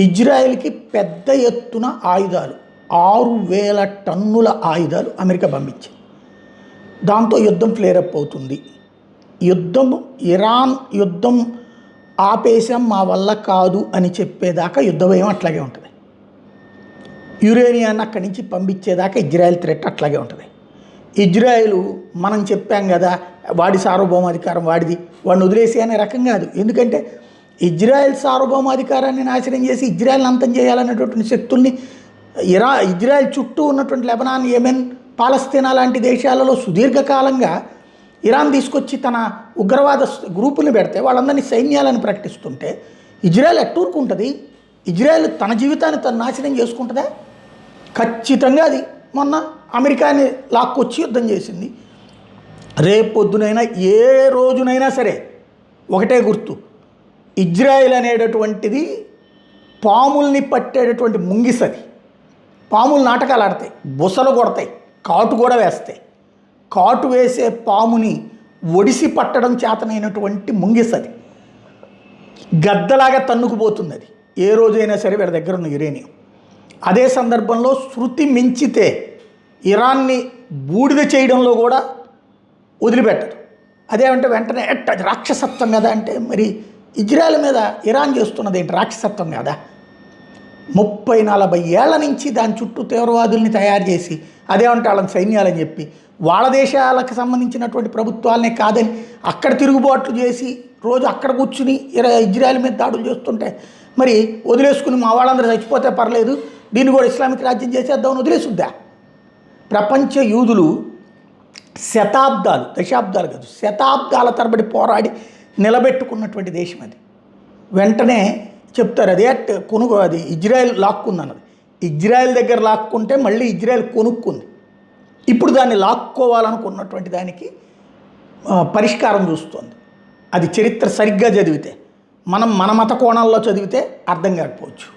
ఇజ్రాయెల్కి పెద్ద ఎత్తున ఆయుధాలు 6,000 టన్నుల ఆయుధాలు అమెరికా పంపించింది. దాంతో యుద్ధం ఫ్లేరప్ అవుతుంది. ఇరాన్ యుద్ధం ఆపేశాం మా వల్ల కాదు అని చెప్పేదాకా యుద్ధం ఏమో అట్లాగే ఉంటుంది. యురేనియాన్ని అక్కడి నుంచి పంపించేదాకా ఇజ్రాయెల్ థ్రెట్ అట్లాగే ఉంటుంది. ఇజ్రాయెల్ మనం చెప్పాం కదా వాడి సార్వభౌమాధికారం వాడిది, వాడిని వదిలేసి అనే రకం కాదు. ఎందుకంటే ఇజ్రాయెల్ సార్వభౌమాధికారాన్ని నాశనం చేసి ఇజ్రాయెల్ని అంతం చేయాలనేటువంటి శక్తుల్ని ఇజ్రాయెల్ చుట్టూ ఉన్నటువంటి లెబనాన్, యెమెన్, పాలస్తీనా లాంటి దేశాలలో సుదీర్ఘకాలంగా ఇరాన్ తీసుకొచ్చి తన ఉగ్రవాద గ్రూపుల్ని పెడితే వాళ్ళందరినీ సైన్యాలను ప్రకటిస్తుంటే ఇజ్రాయెల్ ఎట్టూరుకుంటుంది? ఇజ్రాయెల్ తన జీవితాన్ని తను నాశనం చేసుకుంటుందా? ఖచ్చితంగా అది మొన్న అమెరికాని లాక్కొచ్చి యుద్ధం చేసింది. రేపొద్దునైనా ఏ రోజునైనా సరే ఒకటే గుర్తు, ఇజ్రాయెల్ అనేటటువంటిది పాముల్ని పట్టేటటువంటి ముంగిసది. పాములు నాటకాలు ఆడతాయి, బుసలు కొడతాయి, కాటు కూడా వేస్తాయి. కాటు వేసే పాముని ఒడిసి పట్టడం చేతనైనటువంటి ముంగిసది. గద్దలాగా తన్నుకుపోతుంది అది ఏ రోజైనా సరే వీళ్ళ దగ్గర ఉన్న యురేనియం. అదే సందర్భంలో శృతి మించితే ఇరాన్ని బూడిద చేయడంలో కూడా వదిలిపెట్టదు. అదేమంటే వెంటనే అది రాక్షసత్వం కదా అంటే, మరి ఇజ్రాయెల్ మీద ఇరాన్ చేస్తున్నది ఏంటి రాక్షసత్వం కదా? 30-40 ఏళ్ల నుంచి దాని చుట్టూ తీవ్రవాదుల్ని తయారు చేసి అదేమంటే వాళ్ళని సైన్యాలని చెప్పి వాళ్ళ దేశాలకు సంబంధించినటువంటి ప్రభుత్వాలనే కాదని అక్కడ తిరుగుబాట్లు చేసి రోజు అక్కడ కూర్చుని ఇజ్రాయెల్ మీద దాడులు చేస్తుంటే మరి వదిలేసుకుని మా వాళ్ళందరూ చచ్చిపోతే పర్లేదు, దీన్ని కూడా ఇస్లామిక్ రాజ్యం చేసేద్దామని వదిలేసుద్దా? ప్రపంచ యూదులు దశాబ్దాలు కాదు శతాబ్దాల తరబడి పోరాడి నిలబెట్టుకున్నటువంటి దేశం అది. వెంటనే చెప్తారు అదే అది ఇజ్రాయెల్ లాక్కుందన్నది. ఇజ్రాయెల్ దగ్గర లాక్కుంటే మళ్ళీ ఇజ్రాయెల్ కొనుక్కుంది. ఇప్పుడు దాన్ని లాక్కోవాలనుకున్నటువంటి దానికి పరిష్కారం చూస్తుంది. అది చరిత్ర సరిగ్గా చదివితే, మనం మన మత కోణాల్లో చదివితే అర్థం కాకపోవచ్చు.